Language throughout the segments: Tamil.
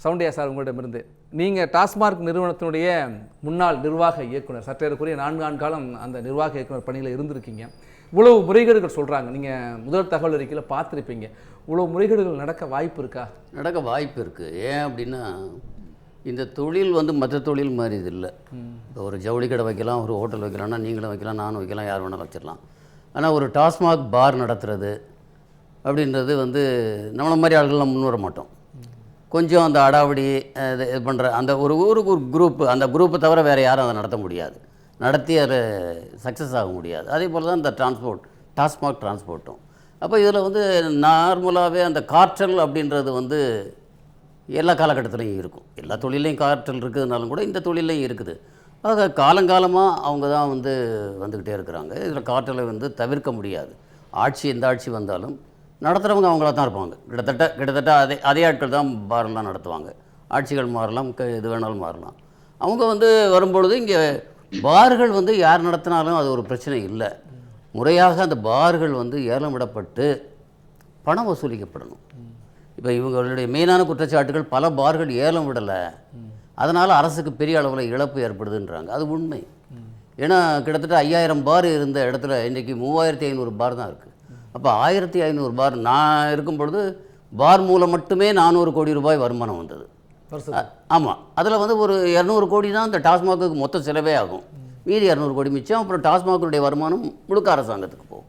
சவுண்டியா சார், உங்களிடமிருந்து நீங்கள் டாஸ்மார்க் நிறுவனத்தினுடைய முன்னாள் நிர்வாக இயக்குனர், சற்றேறக்குரிய 4 ஆண்டு காலம் அந்த நிர்வாக இயக்குனர் பணியில் இருந்திருக்கீங்க. இவ்வளவு முறைகேடுகள் சொல்கிறாங்க, நீங்கள் முதல் தகவல் அறிக்கையில் பார்த்துருப்பீங்க. இவ்வளவு முறைகேடுகள் நடக்க வாய்ப்பு இருக்கா? நடக்க வாய்ப்பு இருக்குது. ஏன் அப்படின்னா, இந்த தொழில் மற்ற தொழில் மாதிரி இது இல்லை. இப்போ ஒரு ஜவுளி கடை வைக்கலாம், ஒரு ஹோட்டல் வைக்கலாம்னா நீங்களும் வைக்கலாம், நானும் வைக்கலாம், யார் வேணாலும் வச்சிடலாம். ஆனால் ஒரு டாஸ்மாக் பார் நடத்துறது அப்படின்றது நம்மளை மாதிரி ஆளுகள்லாம் முன் வர மாட்டோம். கொஞ்சம் அந்த அடாவடி இது பண்ணுற அந்த ஒரு ஊருக்கு ஒரு குரூப்பு, அந்த குரூப்பை தவிர வேறு யாரும் அதை நடத்த முடியாது, நடத்தி அதை சக்ஸஸ் ஆக முடியாது. அதே போல் தான் இந்த டாஸ்மாக் டிரான்ஸ்போர்ட்டும். அப்போ இதில் நார்மலாகவே அந்த கார்ட்டல் அப்படின்றது எல்லா காலகட்டத்திலையும் இருக்கும். எல்லா தொழிலையும் கார்ட்டல் இருக்குதுனாலும் கூட இந்த தொழிலையும் இருக்குது. ஆக காலங்காலமாக அவங்க தான் வந்துக்கிட்டே இருக்கிறாங்க. இதில் கார்ட்டலை தவிர்க்க முடியாது. எந்த ஆட்சி வந்தாலும் நடத்துகிறவங்க அவங்களா தான் இருப்பாங்க. கிட்டத்தட்ட அதே ஆட்கள் தான் பாரெல்லாம் நடத்துவாங்க. ஆட்சிகள் மாறலாம், எது வேணாலும் மாறலாம். அவங்க வரும்பொழுது இங்கே பார்கள் யார் நடத்தினாலும் அது ஒரு பிரச்சனை இல்லை. முறையாக அந்த பார்கள் ஏலம் விடப்பட்டு பணம் வசூலிக்கப்படணும். இப்போ இவங்களுடைய மெயினான குற்றச்சாட்டுகள் பல பார்கள் ஏலம் விடலை, அதனால் அரசுக்கு பெரிய அளவில் இழப்பு ஏற்படுதுன்றாங்க. அது உண்மை. ஏன்னா கிட்டத்தட்ட 5000 பார் இருந்த இடத்துல இன்றைக்கி 3500 பார் தான் இருக்குது. அப்போ 1500 பார் நான் இருக்கும் பொழுது பார் மூலம் மட்டுமே 400 கோடி ரூபாய் வருமானம் வந்தது. ஆமாம், அதில் ஒரு 200 கோடி தான் இந்த டாஸ்மாக்கு மொத்த செலவே ஆகும். மீதி 200 கோடி மிச்சம். அப்புறம் டாஸ்மாகுடைய வருமானம் முழுக்க அரசாங்கத்துக்கு போகும்.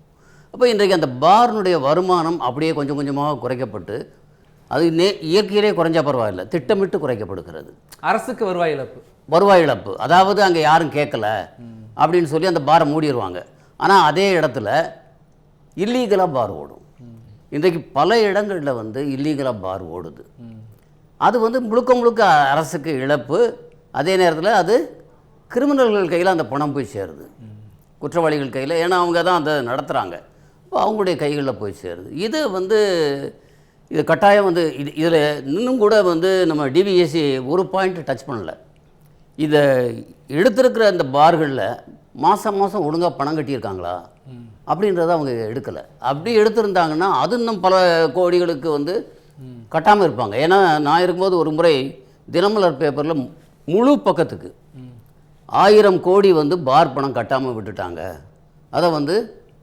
அப்போ இன்றைக்கு அந்த பார்னுடைய வருமானம் அப்படியே கொஞ்சம் கொஞ்சமாக குறைக்கப்பட்டு, அது இயற்கையிலே குறைஞ்சா பரவாயில்லை, திட்டமிட்டு குறைக்கப்படுகிறது. அரசுக்கு வருவாய் இழப்பு. அதாவது அங்கே யாரும் கேட்கல அப்படின்னு சொல்லி அந்த பாரை மூடிடுவாங்க. ஆனால் அதே இடத்துல இல்லீகலாக பார் ஓடும். இன்றைக்கு பல இடங்களில் இல்லீகலாக பார் ஓடுது. அது முழுக்க அரசுக்கு இழப்பு. அதே நேரத்தில் அது கிரிமினல்கள் கையில் அந்த பணம் போய் சேருது, குற்றவாளிகள் கையில். ஏன்னா அவங்க தான் அதை நடத்துகிறாங்க. இப்போ அவங்களுடைய கைகளில் போய் சேருது. இது கட்டாயம் இதில் இன்னும் கூட நம்ம டிவிஎஸ்சி ஒரு பாயிண்ட் டச் பண்ணல. இதை எடுத்திருக்கிற அந்த பார்களில் மாதம் ஒழுங்காக பணம் கட்டியிருக்காங்களா அப்படின்றத அவங்க எடுக்கலை. அப்படி எடுத்திருந்தாங்கன்னா அது இன்னும் பல கோடிகளுக்கு கட்டாமல் இருப்பாங்க. ஏன்னா நான் இருக்கும்போது ஒரு முறை தினமலர் பேப்பரில் முழு பக்கத்துக்கு 1000 கோடி பார் பணம் கட்டாமல் விட்டுட்டாங்க, அதை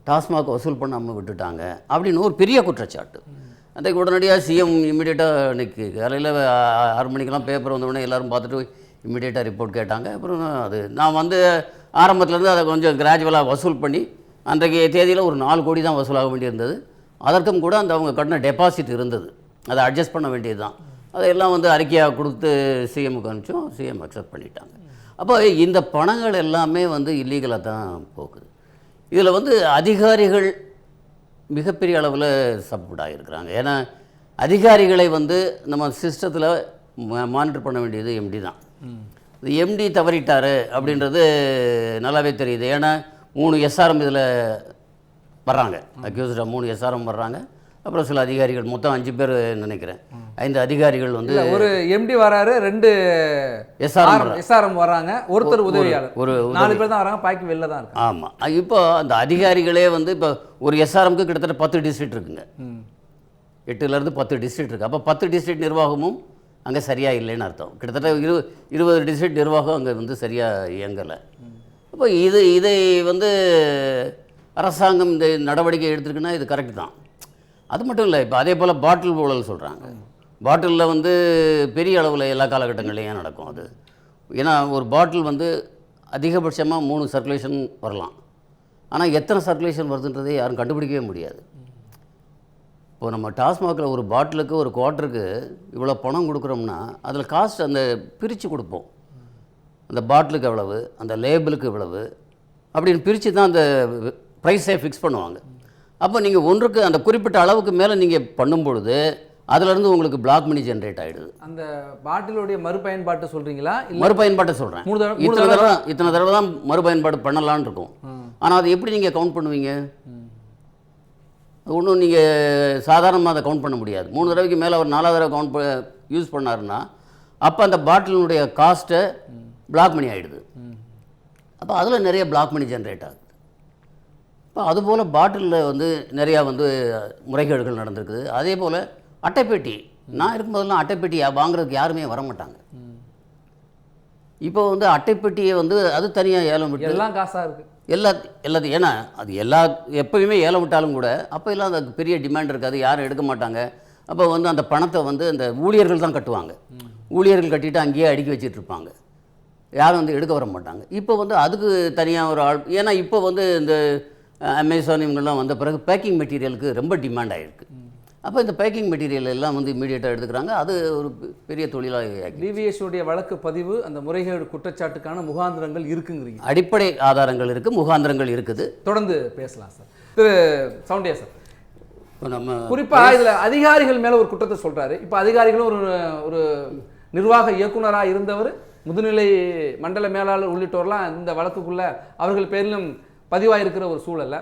டாஸ்மாக் வசூல் பண்ணாமல் விட்டுட்டாங்க அப்படின்னு ஒரு பெரிய குற்றச்சாட்டு. அன்றைக்கு உடனடியாக சிஎம் இம்மிடியேட்டாக அன்றைக்கி காலையில் 6 மணிக்கெல்லாம் பேப்பர் வந்தவுடனே எல்லோரும் பார்த்துட்டு இம்மிடியேட்டாக ரிப்போர்ட் கேட்டாங்க. அப்புறம் நான் ஆரம்பத்துலேருந்து அதை கொஞ்சம் கிராஜுவலாக வசூல் பண்ணி அன்றைக்கு தேதியில் ஒரு 4 கோடி தான் வசூலாக வேண்டியிருந்தது. அதற்கும் கூட அவங்க கட்டின டெபாசிட் இருந்தது, அதை அட்ஜஸ்ட் பண்ண வேண்டியது தான். அதையெல்லாம் அறிக்கையாக கொடுத்து சிஎம்முக்கு அனுப்பிச்சோம். சிஎம் அக்செப்ட் பண்ணிட்டாங்க. அப்போ இந்த பணங்கள் எல்லாமே இல்லீகலாக தான் போகுது. இதில் அதிகாரிகள் மிகப்பெரிய அளவில் சப்போர்ட் ஆகியிருக்கிறாங்க. ஏன்னா அதிகாரிகளை நம்ம சிஸ்டத்தில் மானிட்டர் பண்ண வேண்டியது எம்டி தான். எம்டி தவறிட்டார் அப்படின்றது நல்லாவே தெரியுது. ஏன்னா 3 எஸ்ஆர்எம் இதில் வர்றாங்க, அக்யூஸ்டாக 3 எஸ்ஆர்எம் வர்றாங்க. அப்புறம் சில அதிகாரிகள், மொத்தம் 5 பேர் நினைக்கிறேன். 5 அதிகாரிகள் ஒரு எம்டி வராரு, 2 எஸ்ஆர்எம் வர்றாங்க, ஒருத்தர் உதவியாளர், ஒரு 4 பேர் தான் வராங்க, பாக்கி வெளில தான் இருக்கு. ஆமாம், இப்போ அந்த அதிகாரிகளே இப்போ ஒரு எஸ்ஆர்எம்க்கு கிட்டத்தட்ட 10 டிஸ்ட்ரிக்ட் இருக்குங்க. 8லேருந்து 10 டிஸ்ட்ரிக்ட் இருக்குது. அப்போ 10 டிஸ்ட்ரிக்ட் நிர்வாகமும் அங்கே சரியாக இல்லைன்னு அர்த்தம். கிட்டத்தட்ட 20 டிஸ்ட்ரிக்ட் நிர்வாகம் அங்கே சரியாக இயங்கலை. அப்போ இதை அரசாங்கம் இந்த நடவடிக்கை எடுத்துருக்குன்னா இது கரெக்ட் தான். அது மட்டும் இல்லை, இப்போ அதே போல் பாட்டில் ஊழல் சொல்கிறாங்க. பாட்டிலில் பெரிய அளவில் எல்லா காலகட்டங்கள்லையும் நடக்கும் அது. ஏன்னா ஒரு பாட்டில் அதிகபட்சமாக 3 சர்க்குலேஷன் வரலாம். ஆனால் எத்தனை சர்க்குலேஷன் வருதுன்றதை யாரும் கண்டுபிடிக்கவே முடியாது. இப்போ நம்ம டாஸ்மாகில் ஒரு பாட்டிலுக்கு, ஒரு குவார்ட்டருக்கு இவ்வளோ பணம் கொடுக்குறோம்னா அதில் காஸ்ட் அந்த பிரித்து கொடுப்போம். அந்த பாட்டிலுக்கு எவ்வளவு, அந்த லேபிளுக்கு இவ்வளவு அப்படின்னு பிரித்து தான் அந்த ப்ரைஸை ஃபிக்ஸ் பண்ணுவாங்க. அப்போ நீங்கள் ஒன்றுக்கு அந்த குறிப்பிட்ட அளவுக்கு மேலே நீங்கள் பண்ணும்பொழுது அதிலேருந்து உங்களுக்கு பிளாக் மணி ஜென்ரேட் ஆகிடுது. அந்த பாட்டிலுடைய மறுபயன்பாட்டு சொல்கிறீங்களா? மறுபயன்பாட்டை சொல்கிறேன். இத்தனை தடவை தான் மறுபயன்பாடு பண்ணலான்னு இருக்கும். ஆனால் அது எப்படி நீங்கள் கவுண்ட் பண்ணுவீங்க? ஒன்றும் நீங்கள் சாதாரணமாக அதை கவுண்ட் பண்ண முடியாது. 3 தடவைக்கு மேலே அவர் 4வது தடவை யூஸ் பண்ணாருன்னா அப்போ அந்த பாட்டிலினுடைய காஸ்ட்டை பிளாக் மணி ஆகிடுது. அப்போ அதில் நிறைய பிளாக் மணி ஜென்ரேட் ஆகுது. இப்போ அதுபோல் பாட்டிலில் நிறையா முறைகேடுகள் நடந்திருக்குது. அதே போல் அட்டைப்பேட்டி நான் இருக்கும்போதெல்லாம் அட்டைப்பெட்டி வாங்குறதுக்கு யாருமே வர மாட்டாங்க. இப்போ வந்து அட்டைப்பெட்டியை வந்து அது தனியாக ஏலம் விட்டு எல்லாம் காசாக இருக்குது. எல்லாத்தையும் ஏன்னா அது எப்போயுமே ஏலம் விட்டாலும் கூட அப்போ எல்லாம் அதுக்கு பெரிய டிமாண்ட் இருக்காது, யாரும் எடுக்க மாட்டாங்க. அப்போ வந்து அந்த பணத்தை வந்து அந்த ஊழியர்கள் தான் கட்டுவாங்க. ஊழியர்கள் கட்டிட்டு அங்கேயே அடுக்கி வச்சுட்டு இருப்பாங்க, யாரும் வந்து எடுக்க வர மாட்டாங்க. இப்போ வந்து அதுக்கு தனியாக ஒரு ஆள், ஏன்னா இப்போ வந்து இந்த அமேசான் இவங்கெல்லாம் வந்த பிறகு பேக்கிங் மெட்டீரியலுக்கு ரொம்ப டிமாண்ட் ஆகிருக்கு. அப்போ இந்த பேக்கிங் மெட்டீரியல் எல்லாம் வந்து இமீடியட்டாக எடுத்துக்கிறாங்க. அது ஒரு பெரிய தொழிலாக டிவிஎஸ்னுடைய வழக்கு பதிவு அந்த முறைகேடு குற்றச்சாட்டுக்கான முகாந்திரங்கள் இருக்குங்கிறீங்க. அடிப்படை ஆதாரங்கள் இருக்குது, முகாந்திரங்கள் இருக்குது. தொடர்ந்து பேசலாம் சார். திரு சவுண்டியா சார், இப்போ நம்ம குறிப்பாக இதில் அதிகாரிகள் மேலே ஒரு குற்றத்தை சொல்கிறாரு. இப்போ அதிகாரிகளும் ஒரு நிர்வாக இயக்குனராக இருந்தவர், முதுநிலை மண்டல மேலாளர் உள்ளிட்டோர்லாம் இந்த வழக்குக்குள்ளே அவர்கள் பேரிலும் பதிவாயிருக்கிற ஒரு சூழல்ல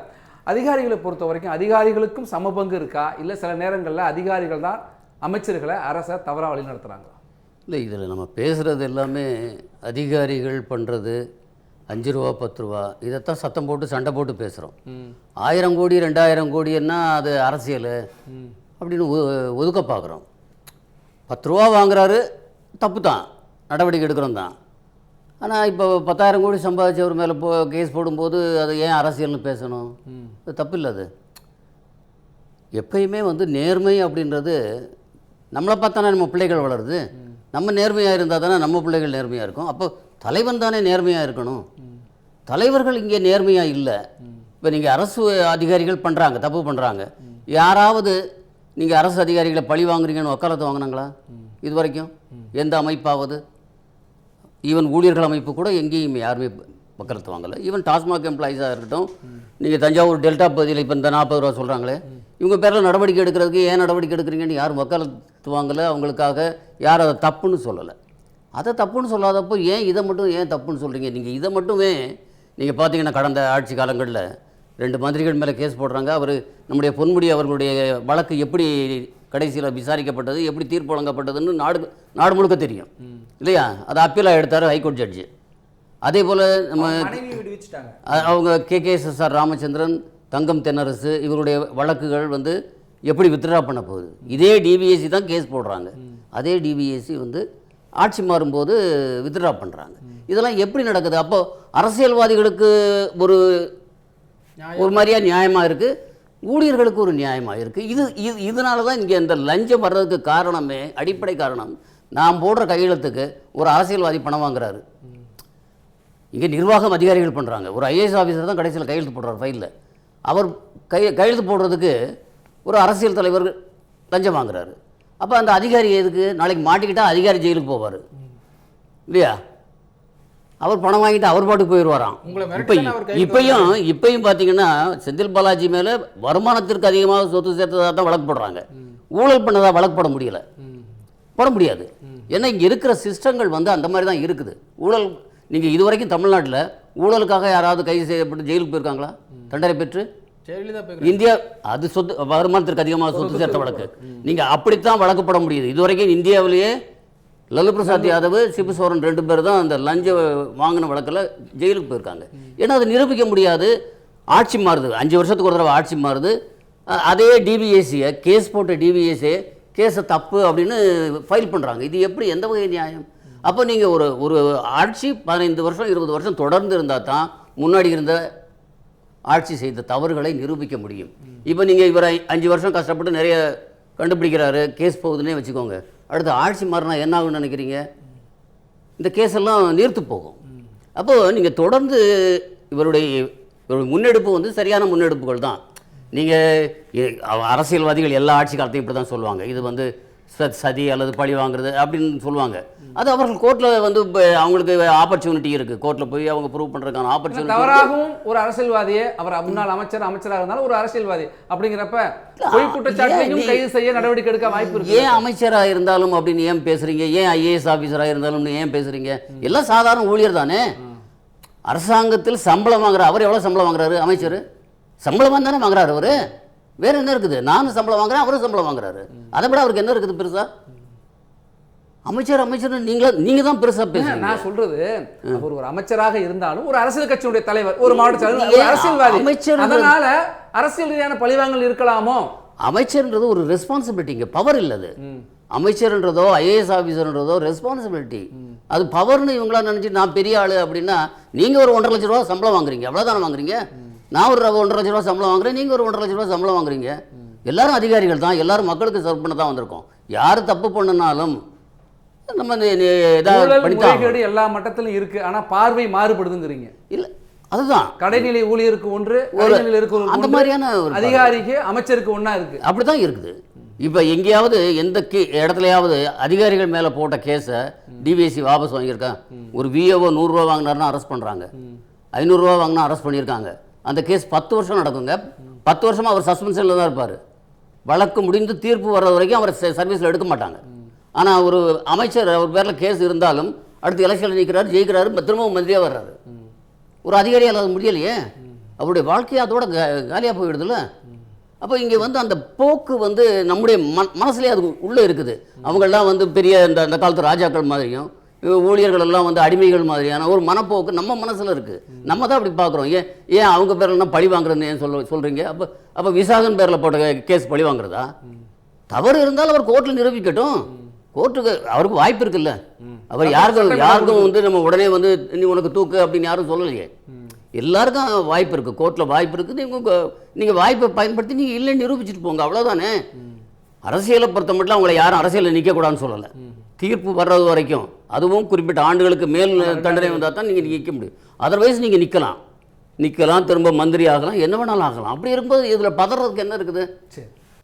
அதிகாரிகளை பொறுத்த வரைக்கும் அதிகாரிகளுக்கும் சமபங்கு இருக்கா, இல்லை சில நேரங்களில் அதிகாரிகள் தான் அமைச்சர்களை அரசை தவறாக வழி நடத்துகிறாங்களா? இல்லை, இதில் நம்ம பேசுகிறது எல்லாமே அதிகாரிகள் பண்ணுறது 5 ரூபா 10 ரூபா இதைத்தான் சத்தம் போட்டு சண்டை போட்டு பேசுகிறோம். 1000 கோடி 2000 கோடின்னா அது அரசியல் அப்படின்னு ஒதுக்க பார்க்குறோம். 10 ரூபா வாங்குறாரு, தப்பு தான், நடவடிக்கை எடுக்கிறோம் தான். ஆனால் இப்போ 10,000 கோடி சம்பாதிச்சவர் மேலே கேஸ் போடும்போது அது ஏன் அரசியல்னு பேசணும்? அது தப்பு இல்லை. அது எப்பயுமே வந்து நேர்மை அப்படின்றது நம்மளை பார்த்தானே நம்ம பிள்ளைகள் வளருது. நம்ம நேர்மையாக இருந்தால் தானே நம்ம பிள்ளைகள் நேர்மையாக இருக்கும். அப்போ தலைவன் தானே நேர்மையாக இருக்கணும். தலைவர்கள் இங்கே நேர்மையாக இல்லை. இப்போ நீங்கள் அரசு அதிகாரிகள் பண்ணுறாங்க, தப்பு பண்ணுறாங்க. யாராவது நீங்கள் அரசு அதிகாரிகளை பழி வாங்குறீங்கன்னு வக்காலத்து வாங்கினாங்களா இது வரைக்கும்? எந்த அமைப்பாவது, ஈவன் ஊழியர்கள் அமைப்பு கூட எங்கேயும் யாருமே வக்காலத்து வாங்கலை. ஈவன் டாஸ்மாக் எம்ப்ளாயிஸாக இருக்கட்டும், நீங்கள் தஞ்சாவூர் டெல்டா பகுதியில் இப்போ இந்த 40 ரூபா சொல்கிறாங்களே, இவங்க பேரில் நடவடிக்கை எடுக்கிறதுக்கு ஏன் நடவடிக்கை எடுக்கிறீங்கன்னு யாரும் வக்காலத்து வாங்கலை. அவங்களுக்காக யாரும் அதை தப்புன்னு சொல்லலை. அதை தப்புன்னு சொல்லாதப்போ ஏன் இதை மட்டும் ஏன் தப்புன்னு சொல்கிறீங்க? நீங்கள் இதை மட்டுமே நீங்கள் பார்த்தீங்கன்னா கடந்த ஆட்சி காலங்களில் 2 மந்திரிகள் மேலே கேஸ் போடுறாங்க. அவர் நம்முடைய பொன்முடி அவர்களுடைய வழக்கு எப்படி கடைசியில் விசாரிக்கப்பட்டது, எப்படி தீர்ப்பு வழங்கப்பட்டதுன்னு நாடு முழுக்க தெரியும் இல்லையா? அது அப்பீலாக எடுத்தார் ஹைகோர்ட் ஜட்ஜு. அதே போல் நம்ம அவங்க KKSSR ராமச்சந்திரன், தங்கம் தென்னரசு இவருடைய வழக்குகள் வந்து எப்படி வித்ட்ரா பண்ண போகுது? இதே DVSC தான் கேஸ் போடுறாங்க. அதே DVSC வந்து ஆட்சி மாறும்போது வித்ட்ரா பண்ணுறாங்க. இதெல்லாம் எப்படி நடக்குது? அப்போது அரசியல்வாதிகளுக்கு ஒரு மாதிரியாக நியாயமாக இருக்குது, ஊழியர்களுக்கு ஒரு நியாயமாக இருக்குது. இதனால தான் இங்கே இந்த லஞ்சம் வர்றதுக்கு காரணமே, அடிப்படை காரணம், நான் போடுற கையெழுத்துக்கு ஒரு அரசியல்வாதி பணம் வாங்குறாரு. இங்கே நிர்வாகம் அதிகாரிகள் பண்ணுறாங்க. ஒரு IAS ஆஃபீஸர் தான் கடைசியில் கையெழுத்து போடுறார் ஃபைலில். அவர் கையெழுத்து போடுறதுக்கு ஒரு அரசியல் தலைவர் லஞ்சம் வாங்குறாரு. அப்போ அந்த அதிகாரி எதுக்கு? நாளைக்கு மாட்டிக்கிட்டால் அதிகாரி ஜெயிலுக்கு போவார் இல்லையா? அவர் பணம் வாங்கிட்டு அவர் பாட்டுக்கு போயிடுவாராம். இப்பயும் பார்த்தீங்கன்னா செந்தில் பாலாஜி மேலே வருமானத்திற்கு அதிகமாக சொத்து சேர்த்ததாக தான் வழக்கு போடுறாங்க. ஊழல் பண்ணதாக வழக்கு போட முடியல, போட முடியாது. ஏன்னா இங்கே இருக்கிற சிஸ்டங்கள் வந்து அந்த மாதிரி தான் இருக்குது. ஊழல் நீங்கள் இதுவரைக்கும் தமிழ்நாட்டில் ஊழலுக்காக யாராவது கைது செய்யப்பட்டு ஜெயிலுக்கு போயிருக்காங்களா தண்டனை பெற்று? இந்தியா அது சொத்து வருமானத்திற்கு அதிகமாக சொத்து சேர்த்த வழக்கு நீங்கள் அப்படித்தான் வழக்கு போட முடியுது. இதுவரைக்கும் இந்தியாவிலேயே லல்லு பிரசாத் யாதவ், சிபு சோரன் 2 பேர் தான் அந்த லஞ்ச வாங்கின வழக்கில் ஜெயிலுக்கு போயிருக்காங்க. ஏன்னா அதை நிரூபிக்க முடியாது. ஆட்சி மாறுது, 5 வருஷத்துக்கு ஒரு தடவை ஆட்சி மாறுது. அதே DVSCயை கேஸ் போட்ட DVSCயை கேஸை தப்பு அப்படின்னு ஃபைல் பண்ணுறாங்க. இது எப்படி, எந்த வகை நியாயம்? அப்போ நீங்கள் ஒரு ஆட்சி 15 வருஷம் 20 வருஷம் தொடர்ந்து இருந்தால் தான் முன்னாடி இருந்த ஆட்சி செய்த தவறுகளை நிரூபிக்க முடியும். இப்போ நீங்கள் இவரை 5 வருஷம் கஷ்டப்பட்டு நிறைய கண்டுபிடிக்கிறாரு, கேஸ் போகுதுன்னே வச்சுக்கோங்க. அடுத்து ஆட்சி மாறினா என்ன ஆகுன்னு நினைக்கிறீங்க? இந்த கேஸ் எல்லாம் நீர்த்து போகும். அப்போது நீங்கள் தொடர்ந்து இவருடைய முன்னெடுப்பு வந்து சரியான முன்னெடுப்புகள் தான். நீங்கள் அரசியல்வாதிகள் எல்லா ஆட்சி காலத்தையும் இப்படி தான் சொல்லுவாங்க, இது வந்து சதி அல்லது பழி வாங்குறது அப்படின்னு சொல்லுவாங்க. அது அவர்கள் கோர்ட்டில் வந்து அவங்களுக்கு ஆப்பர்ச்சுனிட்டி இருக்குது, கோர்ட்டில் போய் அவங்க ப்ரூவ் பண்ணுறதுக்கான ஆப்பர்ச்சுனிட்டி. தவறாகவும் ஒரு அரசியல்வாதியை, அவர் முன்னாள் அமைச்சராக இருந்தாலும் ஒரு அரசியல்வாதி அப்படிங்கிறப்ப பொய் குற்றச்சாட்டையும் கைது செய்ய நடவடிக்கை எடுக்க வாய்ப்பு இருக்கு. ஏன் அமைச்சராக இருந்தாலும் அப்படின்னு ஏன் பேசுறீங்க? ஏன் IAS ஆஃபீஸராக இருந்தாலும் ஏன் பேசுறீங்க? எல்லாம் சாதாரண ஊழியர் தானே. அரசாங்கத்தில் சம்பளம் வாங்குற அவர் எவ்வளோ சம்பளம் வாங்குறாரு? அமைச்சர் சம்பளமாக தானே வாங்குறாரு அவர். வேறு என்ன இருக்குது? நானும் சம்பளம் வாங்குறேன், அவரும் சம்பளம் வாங்குறாரு. அதை விட அவருக்கு என்ன இருக்குது பெருசா? அமைச்சர் நீங்கள் தான் பெருசாக பேசுங்க. நான் சொல்றது, அவர் ஒரு அமைச்சராக இருந்தாலும் ஒரு அரசியல் கட்சியுடைய தலைவர், ஒரு மாவட்ட தலைவர், அரசியல்வாதி. அமைச்சர், அதனால அரசியல் ரீதியான பழிவாங்கல் இருக்கலாமோ? அமைச்சர்ன்றது ஒரு ரெஸ்பான்சிபிலிட்டிங்க, பவர் இல்லது. அமைச்சர்ன்றதோ ஐஏஎஸ் ஆஃபீஸர்ன்றதோ ரெஸ்பான்சிபிலிட்டி. அது பவர்னு இவங்களா நினச்சி நான் பெரிய ஆள் அப்படின்னா, நீங்கள் ஒரு 1.5 லட்ச ரூபா சம்பளம் வாங்குறீங்க, அவ்வளோதானே வாங்குறீங்க. நான் ஒரு 1.5 லட்ச ரூபா சம்பளம் வாங்குறேன், நீங்கள் ஒரு 1.5 லட்ச ரூபா சம்பளம் வாங்குறீங்க. எல்லாரும் அதிகாரிகள் தான், எல்லாரும் மக்களுக்கு சர்வ் பண்ண தான் வந்திருக்கோம். யார் தப்பு பண்ணினாலும் நம்ம முறைகேடு எல்லா மட்டத்திலும் இருக்கு. ஆனா பார்வை மாறுபடுதுங்கிறீங்க. இல்ல, அதுதான் கடைநிலை ஊழியருக்கு ஒன்று, கடைநிலையில் இருக்கிற அந்த மாதிரியான அதிகாரிக்கு அமைச்சருக்கு ஒண்ணா இருக்கு. அப்படிதான் இருக்குது. இப்போ எங்கேயாவது எந்த இடத்துலையாவது அதிகாரிகள் மேலே போட்ட கேஸை டிவிஎஸ்சி வாபஸ் வாங்கியிருக்கான். ஒரு விஏஓ 100 ரூபா வாங்கினாருன்னா அரெஸ்ட் பண்ணுறாங்க, 500 ரூபா வாங்கினா அரெஸ்ட் பண்ணியிருக்காங்க. அந்த கேஸ் 10 வருஷம் நடக்குங்க. 10 வருஷமாக அவர் சஸ்பென்ஷனில் தான் இருப்பார். வழக்கு முடிந்து தீர்ப்பு வர்ற வரைக்கும் அவர் சர்வீஸில் எடுக்க மாட்டாங்க. ஆனால் ஒரு அமைச்சர் அவர் பேரில் கேஸ் இருந்தாலும் அடுத்து எலெக்ஷனில் நிற்கிறாரு, ஜெயிக்கிறாரு, திரும்பவும் மந்திரியாக வர்றாரு. ஒரு அதிகாரியால் அது முடியலையே, அவருடைய வாழ்க்கையை அதோட காலியாக போயிடுதுல்ல. அப்போ இங்கே வந்து அந்த போக்கு வந்து நம்முடைய மனசுலேயே அது உள்ளே இருக்குது. அவங்கெல்லாம் வந்து பெரிய அந்த காலத்து ராஜாக்கள் மாதிரியும் ஊழியர்கள் எல்லாம் வந்து அடிமைகள் மாதிரியான ஒரு மனப்போக்கு நம்ம மனசில் இருக்குது. நம்ம தான் அப்படி பார்க்குறோம். ஏன் அவங்க பேரில் பழி வாங்குறதுன்னு ஏன் சொல்கிறீங்க? அப்போ விசாகன் பேரில் போட்ட கேஸ் பழி வாங்குறதா? தவறு இருந்தாலும் அவர் கோர்ட்டில் நிரூபிக்கட்டும். கோர்ட்டுக்கு அவருக்கு வாய்ப்பு இருக்குல்ல. அவர் யாருக்கும் வந்து நம்ம உடனே வந்து நீ உனக்கு தூக்கு அப்படின்னு யாரும் சொல்லலையே. எல்லாருக்கும் வாய்ப்பு இருக்குது, கோர்ட்டில் வாய்ப்பு இருக்குது. நீங்கள் வாய்ப்பை பயன்படுத்தி நீங்கள் இல்லைன்னு நிரூபிச்சுட்டு போங்க, அவ்வளோதானே. அரசியலை பொறுத்த மட்டும் அவங்களை யாரும் அரசியலில் நிற்கக்கூடாதுன்னு சொல்லலை. தீர்ப்பு வர்றது வரைக்கும், அதுவும் குறிப்பிட்ட ஆண்டுகளுக்கு மேல் தண்டனை வந்தால் தான் நீங்கள் நிற்க முடியும். அதர்வைஸ் நீங்கள் நிற்கலாம், திரும்ப மந்திரி ஆகலாம், என்ன வேணாலும் ஆகலாம். அப்படி இருக்கும்போது இதில் பதறதுக்கு என்ன இருக்குது?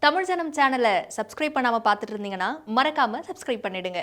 தமிழ் ஜனம் சேனலை சப்ஸ்கிரைப் பண்ணாமல் பார்த்துட்டு இருந்தீங்கன்னா மறக்காமல் சப்ஸ்கிரைப் பண்ணிடுங்க.